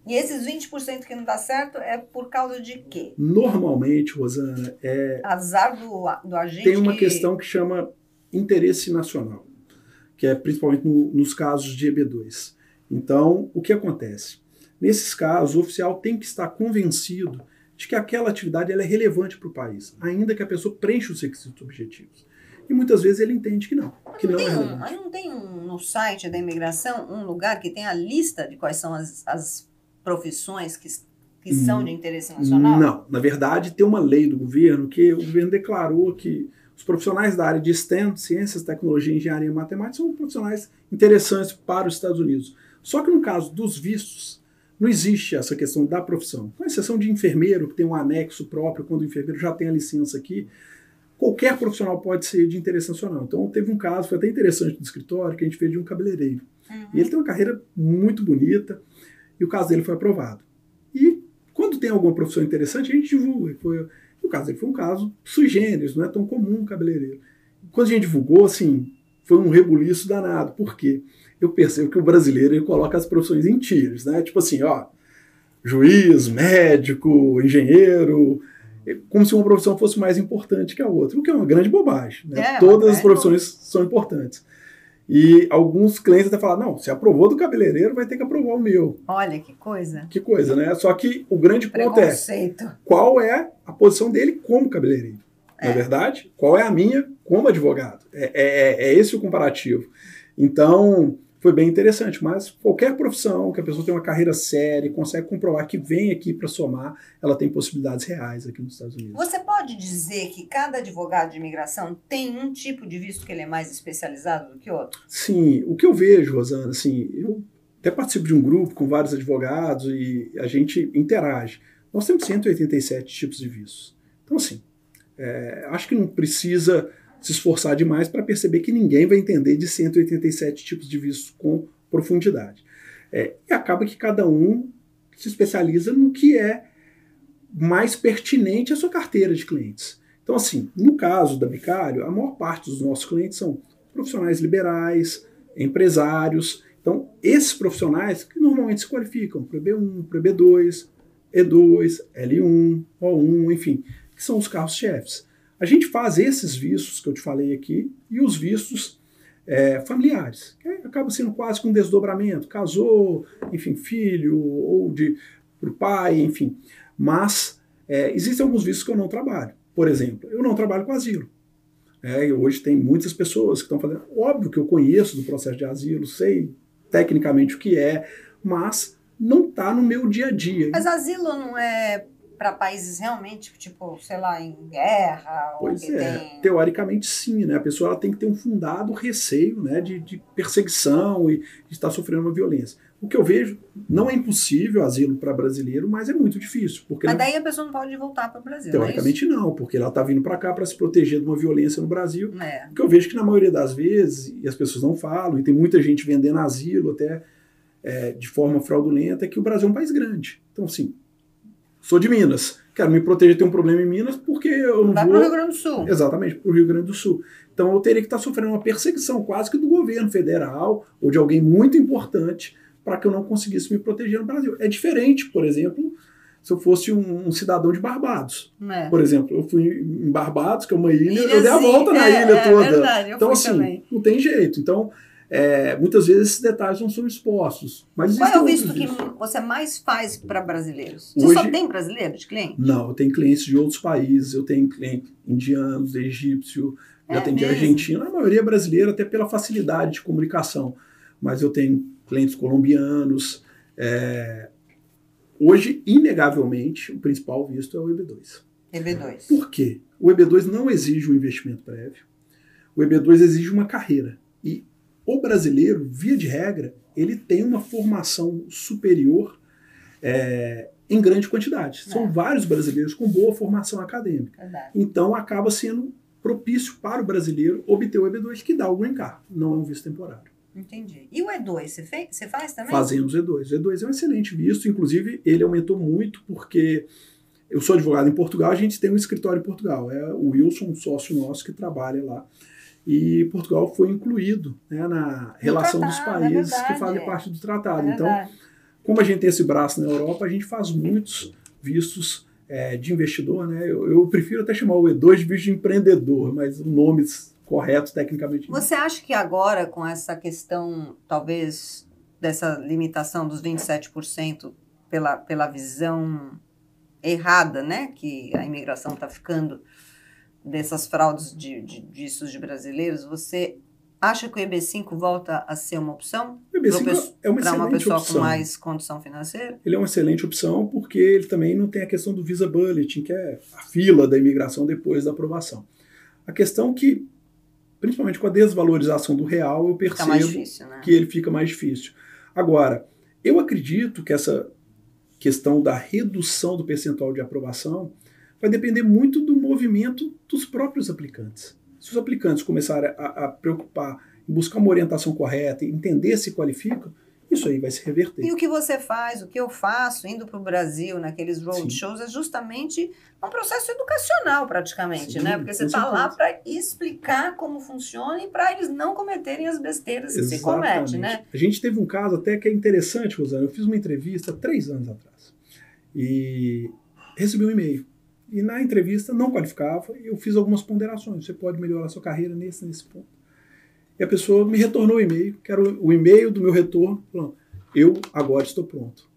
E esses 20% que não dá certo é por causa de quê? Normalmente, Rosana, azar do agente. Tem uma questão que chama interesse nacional, que é principalmente nos casos de EB2. Então, o que acontece? Nesses casos, o oficial tem que estar convencido de que aquela atividade ela é relevante para o país, ainda que a pessoa preencha os requisitos objetivos. E muitas vezes ele entende que não. Não tem no site da imigração um lugar que tem a lista de quais são as profissões que são de interesse nacional? Não. Na verdade, tem uma lei do governo que o governo declarou que os profissionais da área de STEM, ciências, tecnologia, engenharia e matemática, são profissionais interessantes para os Estados Unidos. Só que no caso dos vistos, não existe essa questão da profissão. Com exceção de enfermeiro, que tem um anexo próprio, quando o enfermeiro já tem a licença aqui, qualquer profissional pode ser de interesse nacional. Então, teve um caso, foi até interessante no escritório, que a gente fez de um cabeleireiro. E ele tem uma carreira muito bonita, e o caso dele foi aprovado. E quando tem alguma profissão interessante, a gente divulga. O caso dele foi um caso sui generis, não é tão comum um cabeleireiro. Quando a gente divulgou, assim, foi um rebuliço danado. Por quê? Eu percebo que o brasileiro ele coloca as profissões em tiers, né? Tipo assim, juiz, médico, engenheiro, como se uma profissão fosse mais importante que a outra, o que é uma grande bobagem, né? Todas as profissões são importantes. E alguns clientes até falam, não, se aprovou do cabeleireiro, vai ter que aprovar o meu. Olha, que coisa. Que coisa, né? Só que o grande ponto é, qual é a posição dele como cabeleireiro? Não é verdade? Qual é a minha como advogado? É esse o comparativo. Então, foi bem interessante, mas qualquer profissão que a pessoa tem uma carreira séria e consegue comprovar que vem aqui para somar, ela tem possibilidades reais aqui nos Estados Unidos. Você pode dizer que cada advogado de imigração tem um tipo de visto que ele é mais especializado do que outro? Sim, o que eu vejo, Rosana, assim, eu até participo de um grupo com vários advogados e a gente interage. Nós temos 187 tipos de vistos. Então, assim, acho que não precisa se esforçar demais para perceber que ninguém vai entender de 187 tipos de vistos com profundidade. E acaba que cada um se especializa no que é mais pertinente à sua carteira de clientes. Então, assim, no caso da Bicalho, a maior parte dos nossos clientes são profissionais liberais, empresários. Então, esses profissionais que normalmente se qualificam para o EB1, para o EB2, E2, L1, O1, enfim, que são os carros-chefes. A gente faz esses vistos que eu te falei aqui e os vistos familiares, que acaba sendo quase que um desdobramento. Casou, enfim, filho, ou para o pai, enfim. Mas existem alguns vistos que eu não trabalho. Por exemplo, eu não trabalho com asilo. Hoje tem muitas pessoas que estão fazendo... Óbvio que eu conheço do processo de asilo, sei tecnicamente o que é, mas não está no meu dia a dia. Mas asilo não é para países realmente, tipo, sei lá, em guerra? Pois teoricamente sim, né? A pessoa ela tem que ter um fundado receio, né, de perseguição e de estar sofrendo uma violência. O que eu vejo, não é impossível asilo para brasileiro, mas é muito difícil. Porque Mas daí a pessoa não pode voltar para o Brasil, teoricamente não, porque ela está vindo para cá para se proteger de uma violência no Brasil. É. O que eu vejo que na maioria das vezes, e as pessoas não falam, e tem muita gente vendendo asilo até de forma fraudulenta, é que o Brasil é um país grande. Então, assim, sou de Minas, quero me proteger, ter um problema em Minas, porque eu não Vai vou... para o Rio Grande do Sul. Exatamente, para o Rio Grande do Sul. Então eu teria que estar sofrendo uma perseguição quase que do governo federal ou de alguém muito importante para que eu não conseguisse me proteger no Brasil. É diferente, por exemplo, se eu fosse um cidadão de Barbados. É. Por exemplo, eu fui em Barbados, que é uma ilha, eu dei a volta na ilha toda. É verdade, eu então, fui assim, também. não tem jeito. Então, muitas vezes esses detalhes não são expostos. Mas qual é o visto que você mais faz para brasileiros? Hoje, você só tem brasileiros de cliente? Não, eu tenho clientes de outros países, eu tenho clientes indianos, egípcio, já tem de Argentina, a maioria é brasileira, até pela facilidade de comunicação. Mas eu tenho clientes colombianos. Hoje, inegavelmente, o principal visto é o EB2. EB2. Por quê? O EB2 não exige um investimento prévio. O EB2 exige uma carreira. E o brasileiro, via de regra, ele tem uma formação superior em grande quantidade. São vários brasileiros com boa formação acadêmica. Verdade. Então, acaba sendo propício para o brasileiro obter o EB2, que dá o green card. Não é um visto temporário. Entendi. E o E2, você faz também? Fazemos o E2. O E2 é um excelente visto. Inclusive, ele aumentou muito porque eu sou advogado em Portugal, a gente tem um escritório em Portugal. É o Wilson, um sócio nosso, que trabalha lá. E Portugal foi incluído, né, na relação dos países que fazem parte do tratado. Então, como a gente tem esse braço na Europa, a gente faz muitos vistos de investidor. Né? Eu prefiro até chamar o E2 de visto de empreendedor, mas o nome correto tecnicamente. Você acha que agora, com essa questão, talvez, dessa limitação dos 27% pela visão errada, né, que a imigração está ficando, dessas fraudes de vistos de brasileiros, você acha que o EB5 volta a ser uma opção? O EB5 é uma para uma excelente pessoa opção. com mais condição financeira? Ele é uma excelente opção porque ele também não tem a questão do visa bulletin, que é a fila da imigração depois da aprovação. A questão que, principalmente com a desvalorização do real, eu percebo que ele fica mais difícil. Agora, eu acredito que essa questão da redução do percentual de aprovação vai depender muito do movimento dos próprios aplicantes. Se os aplicantes começarem a preocupar em buscar uma orientação correta, entender se qualificam, isso aí vai se reverter. E o que você faz, o que eu faço, indo para o Brasil, naqueles roadshows, é justamente um processo educacional, praticamente, Sim, né? Porque você está lá para explicar como funciona e para eles não cometerem as besteiras que se comete, né? A gente teve um caso até que é interessante, Rosana. Eu fiz uma entrevista 3 anos atrás e recebi um e-mail. E na entrevista não qualificava e eu fiz algumas ponderações. Você pode melhorar a sua carreira nesse ponto. E a pessoa me retornou o e-mail, que era o e-mail do meu retorno, falando, eu agora estou pronto.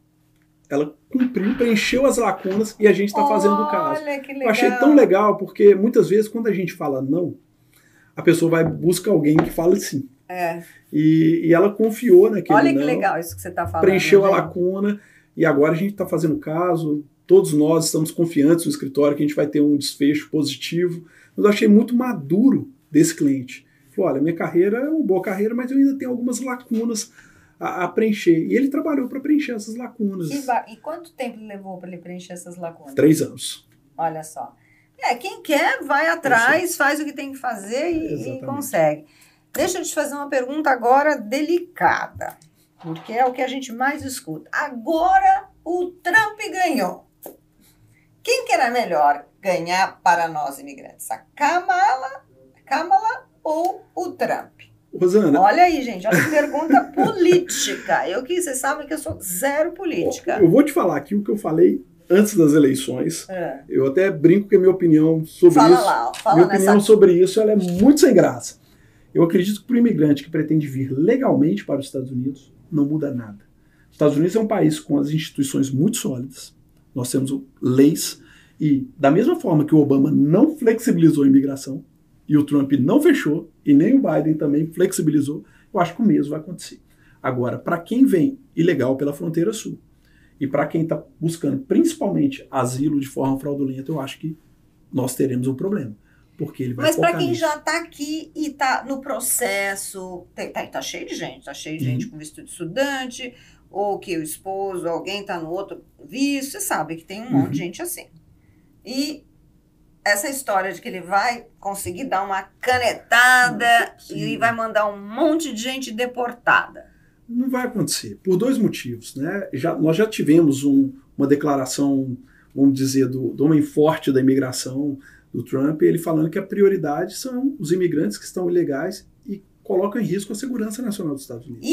Ela cumpriu, preencheu as lacunas e a gente está fazendo o caso. Olha, que legal. Eu achei tão legal, porque muitas vezes quando a gente fala não, a pessoa vai buscar alguém que fala sim. E ela confiou naquele Olha não. que legal isso que você está falando. Preencheu a lacuna e agora a gente está fazendo o caso. Todos nós estamos confiantes no escritório que a gente vai ter um desfecho positivo. Mas eu achei muito maduro desse cliente. Falei, olha, minha carreira é uma boa carreira, mas eu ainda tenho algumas lacunas a preencher. E ele trabalhou para preencher essas lacunas. E quanto tempo levou para ele preencher essas lacunas? 3 anos. Olha só. Quem quer vai atrás, faz o que tem que fazer e consegue. Deixa eu te fazer uma pergunta agora delicada, porque é o que a gente mais escuta. Agora o Trump ganhou. Quem que era melhor ganhar para nós imigrantes? A Kamala ou o Trump? Rosana. Olha aí, gente, olha que pergunta política. Vocês sabem que eu sou zero política. Eu vou te falar aqui o que eu falei antes das eleições. Eu até brinco que a minha opinião sobre sobre isso ela é muito sem graça. Eu acredito que para o imigrante que pretende vir legalmente para os Estados Unidos, não muda nada. Os Estados Unidos é um país com as instituições muito sólidas. Nós temos leis e, da mesma forma que o Obama não flexibilizou a imigração, e o Trump não fechou, e nem o Biden também flexibilizou, eu acho que o mesmo vai acontecer. Agora, para quem vem ilegal pela fronteira sul, e para quem está buscando principalmente asilo de forma fraudulenta, eu acho que nós teremos um problema. Porque ele vai Mas para quem já está aqui e está no processo, tá cheio de gente, com visto de estudante, ou que o esposo, alguém está no outro visto, você sabe que tem um monte de gente assim. E essa história de que ele vai conseguir dar uma canetada e vai mandar um monte de gente deportada. Não vai acontecer, por dois motivos, né? Nós já tivemos uma declaração, vamos dizer, do homem forte da imigração, do Trump, ele falando que a prioridade são os imigrantes que estão ilegais e colocam em risco a segurança nacional dos Estados Unidos.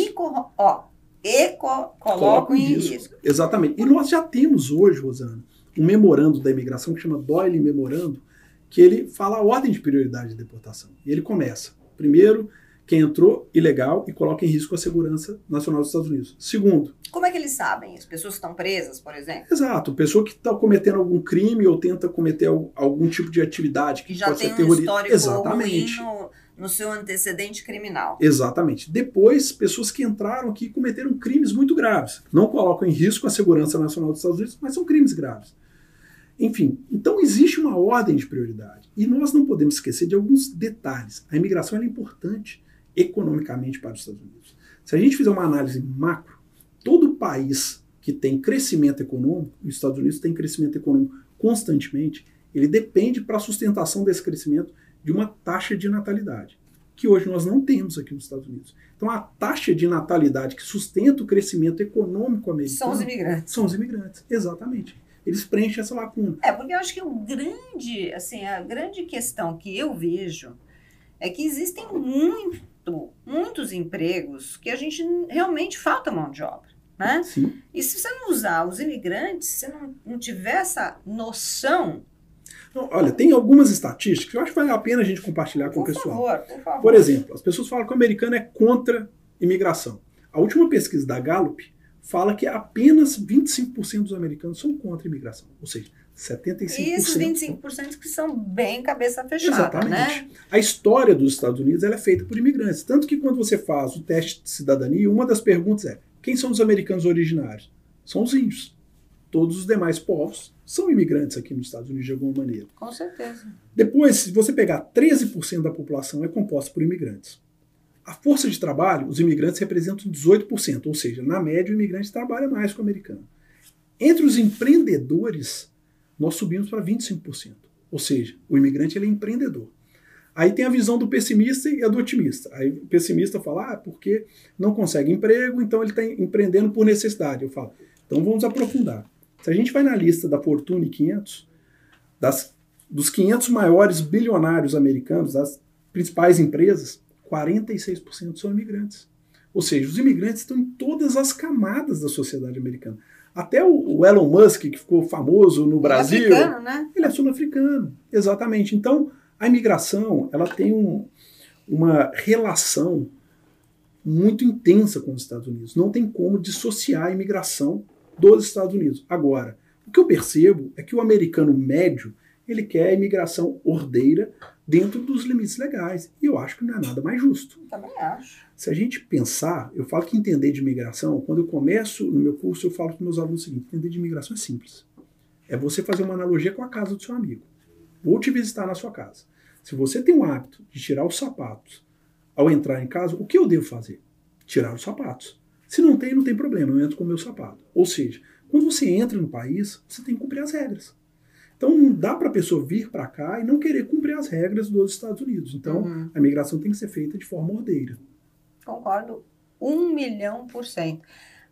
Colocam em risco. Exatamente. E nós já temos hoje, Rosana, um memorando da imigração que chama Doyle Memorando, que ele fala a ordem de prioridade de deportação. E ele começa, primeiro, quem entrou ilegal e coloca em risco a segurança nacional dos Estados Unidos. Segundo... Como é que eles sabem? As pessoas que estão presas, por exemplo? Exato. Pessoa que está cometendo algum crime ou tenta cometer algum tipo de atividade que já pode tem ser terrorista. Histórico Exatamente. ruim no seu antecedente criminal. Exatamente. Depois, pessoas que entraram aqui e cometeram crimes muito graves. Não colocam em risco a segurança nacional dos Estados Unidos, mas são crimes graves. Enfim, então existe uma ordem de prioridade. E nós não podemos esquecer de alguns detalhes. A imigração é importante economicamente para os Estados Unidos. Se a gente fizer uma análise macro, todo país que tem crescimento econômico, os Estados Unidos tem crescimento econômico constantemente, ele depende para a sustentação desse crescimento de uma taxa de natalidade, que hoje nós não temos aqui nos Estados Unidos. Então a taxa de natalidade que sustenta o crescimento econômico americano... São os imigrantes. São os imigrantes, exatamente. Eles preenchem essa lacuna. Porque eu acho que a grande questão que eu vejo é que existem muitos empregos que a gente realmente falta mão de obra, né? Sim. E se você não usar os imigrantes, se você não tiver essa noção... Não, olha, tem algumas estatísticas que eu acho que vale a pena a gente compartilhar com o pessoal. Por favor. Por exemplo, as pessoas falam que o americano é contra imigração. A última pesquisa da Gallup fala que apenas 25% dos americanos são contra a imigração. Ou seja, 75%. E esses 25% que são bem cabeça fechada, exatamente, né? A história dos Estados Unidos ela é feita por imigrantes. Tanto que quando você faz o teste de cidadania, uma das perguntas é: quem são os americanos originários? São os índios. Todos os demais povos são imigrantes aqui nos Estados Unidos de alguma maneira. Com certeza. Depois, se você pegar 13% da população é composta por imigrantes. A força de trabalho, os imigrantes representam 18%, ou seja, na média o imigrante trabalha mais que o americano. Entre os empreendedores, nós subimos para 25%. Ou seja, o imigrante ele é empreendedor. Aí tem a visão do pessimista e a do otimista. Aí o pessimista fala, porque não consegue emprego, então ele está empreendendo por necessidade. Eu falo, então vamos aprofundar. Se a gente vai na lista da Fortune 500, dos 500 maiores bilionários americanos, das principais empresas, 46% são imigrantes. Ou seja, os imigrantes estão em todas as camadas da sociedade americana. Até o Elon Musk, que ficou famoso no Brasil... Ele é africano, né? Ele é sul-africano, exatamente. Então, a imigração ela tem uma relação muito intensa com os Estados Unidos. Não tem como dissociar a imigração dos Estados Unidos. Agora, o que eu percebo é que o americano médio ele quer a imigração ordeira dentro dos limites legais. E eu acho que não é nada mais justo. Também acho. Se a gente pensar, eu falo que entender de imigração, quando eu começo no meu curso, eu falo para os meus alunos o seguinte: entender de imigração é simples. É você fazer uma analogia com a casa do seu amigo. Vou te visitar na sua casa. Se você tem o hábito de tirar os sapatos ao entrar em casa, o que eu devo fazer? Tirar os sapatos. Se não tem, não tem problema, eu entro com o meu sapato. Ou seja, quando você entra no país, você tem que cumprir as regras. Então não dá para a pessoa vir para cá e não querer cumprir as regras dos Estados Unidos. Então a imigração tem que ser feita de forma ordeira. Concordo 1.000.000%.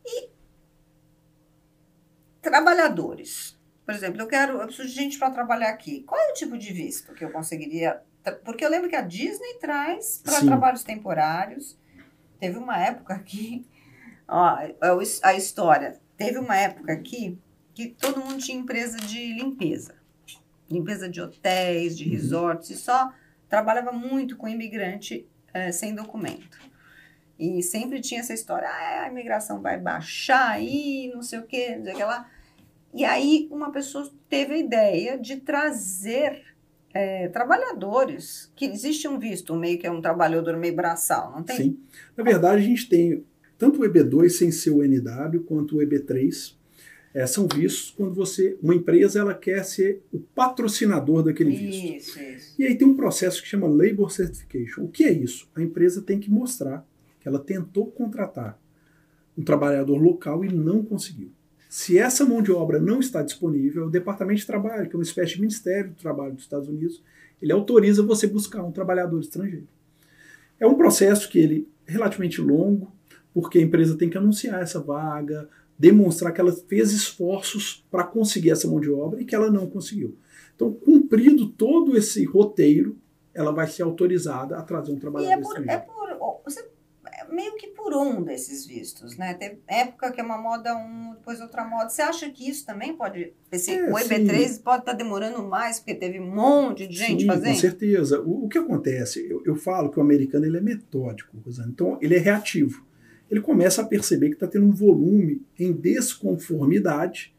E trabalhadores? Por exemplo, eu preciso de gente para trabalhar aqui. Qual é o tipo de visto que eu conseguiria? Porque eu lembro que a Disney traz para trabalhos temporários. Teve uma época aqui, a história, teve uma época aqui que todo mundo tinha empresa de limpeza. Limpeza de hotéis, de resorts, e só trabalhava muito com imigrante sem documento. E sempre tinha essa história, a imigração vai baixar aí, não sei o que, não sei o que lá. E aí uma pessoa teve a ideia de trazer trabalhadores, que existe um visto, meio que é um trabalhador meio braçal, não tem? Sim. Na verdade, a gente tem tanto o EB2 sem ser o NW, quanto o EB3, são vistos quando uma empresa ela quer ser o patrocinador daquele visto. Isso. E aí tem um processo que chama Labor Certification. O que é isso? A empresa tem que mostrar que ela tentou contratar um trabalhador local e não conseguiu. Se essa mão de obra não está disponível, o Departamento de Trabalho, que é uma espécie de Ministério do Trabalho dos Estados Unidos, ele autoriza você buscar um trabalhador estrangeiro. É um processo que ele é relativamente longo, porque a empresa tem que anunciar essa vaga, demonstrar que ela fez esforços para conseguir essa mão de obra e que ela não conseguiu. Então, cumprido todo esse roteiro, ela vai ser autorizada a trazer um trabalhador estrangeiro. Meio que por um desses vistos, né? Tem época que é uma moda depois outra moda. Você acha que isso também pode... o EB3 sim. Pode estar demorando mais, porque teve um monte de gente fazendo? Com certeza. O que acontece? Eu falo que o americano ele é metódico, Rosana. Então, ele é reativo. Ele começa a perceber que está tendo um volume em desconformidade.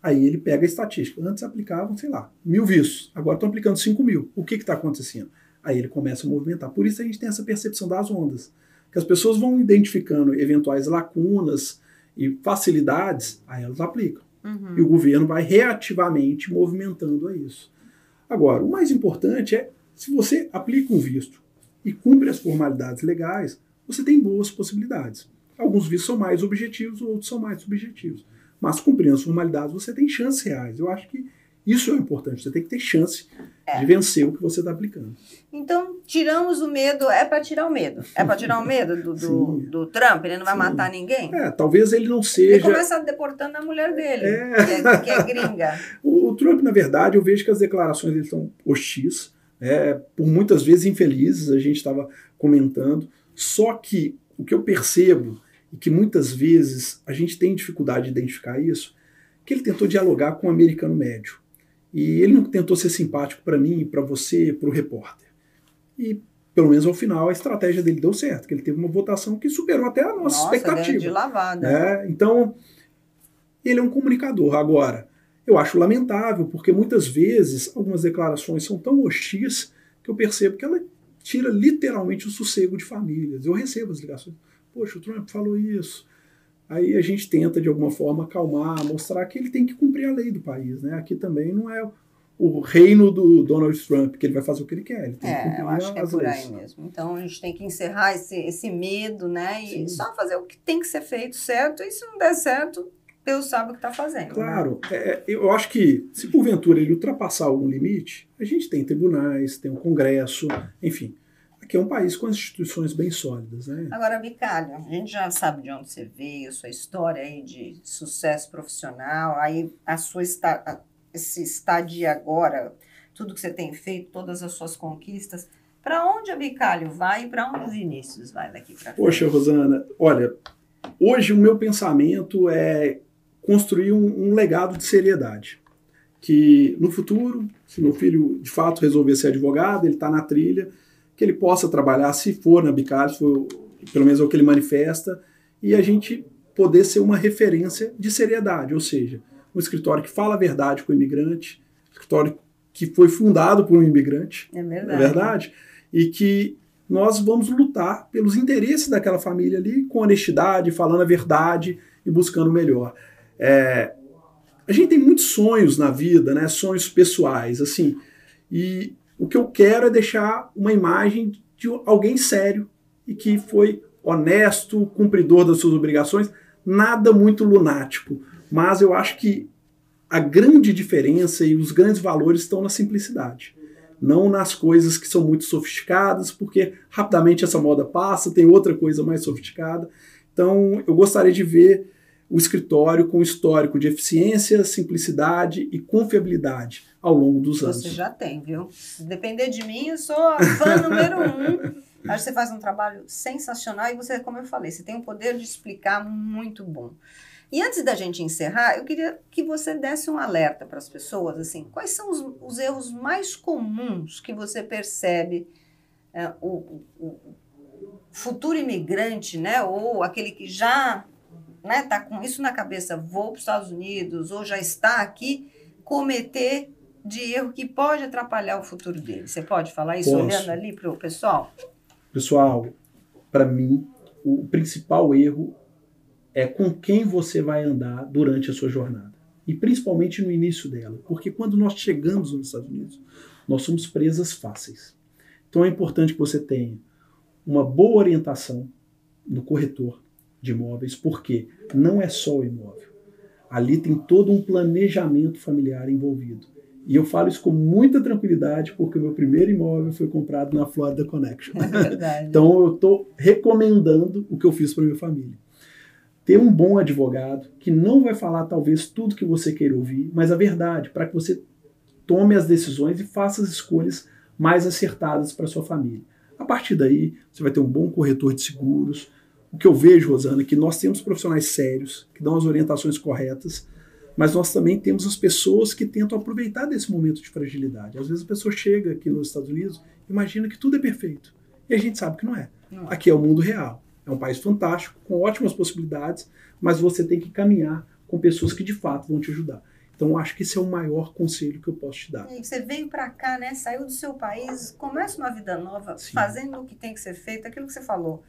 Aí ele pega a estatística. Antes aplicavam, 1.000 vistos. Agora estão aplicando 5.000. O que está acontecendo? Aí ele começa a movimentar. Por isso a gente tem essa percepção das ondas. Que as pessoas vão identificando eventuais lacunas e facilidades, aí elas aplicam. E o governo vai reativamente movimentando a isso. Agora, o mais importante é, se você aplica um visto e cumpre as formalidades legais, você tem boas possibilidades. Alguns vistos são mais objetivos, outros são mais subjetivos. Mas cumprindo as formalidades, você tem chances reais. Eu acho que isso é importante, você tem que ter chance de vencer o que você está aplicando. Então, tiramos o medo, é para tirar o medo. É para tirar o medo do Trump, ele não vai matar ninguém? Talvez ele não seja... Ele começa deportando a mulher dele, que é gringa. O Trump, na verdade, eu vejo que as declarações dele são hostis, por muitas vezes infelizes, a gente estava comentando, só que o que eu percebo, e que muitas vezes a gente tem dificuldade de identificar isso, que ele tentou dialogar com o americano médio. E ele não tentou ser simpático para mim, para você, para o repórter. E, pelo menos ao final, a estratégia dele deu certo, que ele teve uma votação que superou até a nossa expectativa. De lavada. Então, ele é um comunicador. Agora, eu acho lamentável, porque muitas vezes algumas declarações são tão hostis que eu percebo que ela tira literalmente o sossego de famílias. Eu recebo as ligações. Poxa, o Trump falou isso. Aí a gente tenta, de alguma forma, acalmar, mostrar que ele tem que cumprir a lei do país. Né? Aqui também não é o reino do Donald Trump, que ele vai fazer o que ele quer. Ele tem que cumprir eu acho que é por leis. aí mesmo. Então, a gente tem que encerrar esse medo, né? E só fazer o que tem que ser feito certo. E se não der certo, Deus sabe o que está fazendo. Claro. Né? Eu acho que, se porventura ele ultrapassar algum limite, a gente tem tribunais, tem um Congresso, enfim... Aqui é um país com instituições bem sólidas, né? Agora, Bicalho, a gente já sabe de onde você veio, sua história aí de sucesso profissional, aí esse estadia agora, tudo que você tem feito, todas as suas conquistas. Para onde a Bicalho vai e para onde o Vinícius vai daqui para frente? Poxa, Rosana, olha, hoje o meu pensamento é construir um legado de seriedade. Que no futuro, se meu filho de fato resolver ser advogado, ele está na trilha, que ele possa trabalhar, se for na Bicalho, pelo menos é o que ele manifesta, e a gente poder ser uma referência de seriedade, ou seja, um escritório que fala a verdade com o imigrante, um escritório que foi fundado por um imigrante, é verdade, e que nós vamos lutar pelos interesses daquela família ali, com honestidade, falando a verdade e buscando o melhor. A gente tem muitos sonhos na vida, né, sonhos pessoais, assim, e o que eu quero é deixar uma imagem de alguém sério e que foi honesto, cumpridor das suas obrigações, nada muito lunático. Mas eu acho que a grande diferença e os grandes valores estão na simplicidade. Não nas coisas que são muito sofisticadas, porque rapidamente essa moda passa, tem outra coisa mais sofisticada. Então eu gostaria de ver o escritório com histórico de eficiência, simplicidade e confiabilidade ao longo dos anos. Você já tem, viu? Se depender de mim, eu sou a fã número 1. Acho que você faz um trabalho sensacional e você, como eu falei, você tem um poder de explicar muito bom. E antes da gente encerrar, eu queria que você desse um alerta para as pessoas, assim, quais são os erros mais comuns que você percebe o futuro imigrante, né, ou aquele que já tá com isso na cabeça, vou para os Estados Unidos ou já está aqui, cometer de erro que pode atrapalhar o futuro dele. Você pode falar isso olhando ali para o pessoal? Pessoal, para mim, o principal erro é com quem você vai andar durante a sua jornada. E principalmente no início dela. Porque quando nós chegamos nos Estados Unidos, nós somos presas fáceis. Então é importante que você tenha uma boa orientação no corretor, de imóveis, porque não é só o imóvel. Ali tem todo um planejamento familiar envolvido. E eu falo isso com muita tranquilidade, porque o meu primeiro imóvel foi comprado na Florida Connection. É verdade. Então eu estou recomendando o que eu fiz para minha família. Ter um bom advogado que não vai falar talvez tudo que você queira ouvir, mas a verdade, para que você tome as decisões e faça as escolhas mais acertadas para sua família. A partir daí, você vai ter um bom corretor de seguros. O que eu vejo, Rosana, é que nós temos profissionais sérios, que dão as orientações corretas, mas nós também temos as pessoas que tentam aproveitar desse momento de fragilidade. Às vezes a pessoa chega aqui nos Estados Unidos e imagina que tudo é perfeito. E a gente sabe que não é. Não. Aqui é o mundo real. É um país fantástico, com ótimas possibilidades, mas você tem que caminhar com pessoas que de fato vão te ajudar. Então, eu acho que esse é o maior conselho que eu posso te dar. E você veio para cá, né? Saiu do seu país, começa uma vida nova, Sim. fazendo o que tem que ser feito, aquilo que você falou.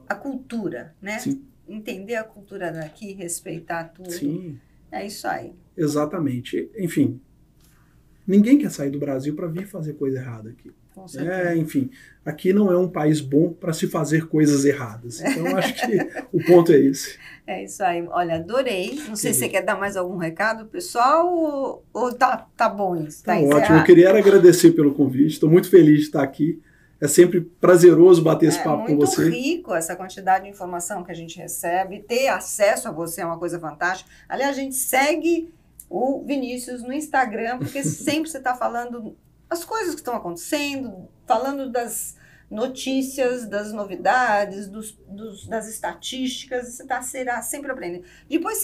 A cultura, né? Sim. Entender a cultura daqui, respeitar tudo. Sim. É isso aí. Exatamente. Enfim, ninguém quer sair do Brasil para vir fazer coisa errada aqui. Com certeza. Enfim, aqui não é um país bom para se fazer coisas erradas. Então, eu acho que o ponto é esse. É isso aí. Olha, adorei. Não sei se você quer dar mais algum recado, pessoal, ou tá bom isso? Tá encerrado? ótimo. Eu queria agradecer pelo convite. Estou muito feliz de estar aqui. É sempre prazeroso bater esse papo com você. É muito rico essa quantidade de informação que a gente recebe. Ter acesso a você é uma coisa fantástica. Aliás, a gente segue o Vinícius no Instagram, porque sempre você está falando as coisas que estão acontecendo, falando das notícias, das novidades, das estatísticas. Você será sempre aprendendo. Depois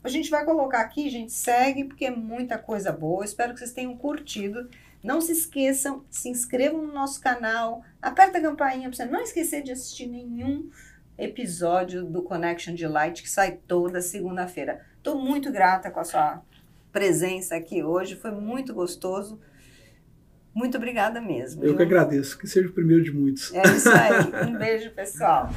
a gente vai colocar aqui, gente, segue, porque é muita coisa boa. Espero que vocês tenham curtido. Não se esqueçam, se inscrevam no nosso canal, aperta a campainha para você não esquecer de assistir nenhum episódio do Connection Delight que sai toda segunda-feira. Estou muito grata com a sua presença aqui hoje, foi muito gostoso. Muito obrigada mesmo. Eu que agradeço, que seja o primeiro de muitos. É isso aí. Um beijo, pessoal.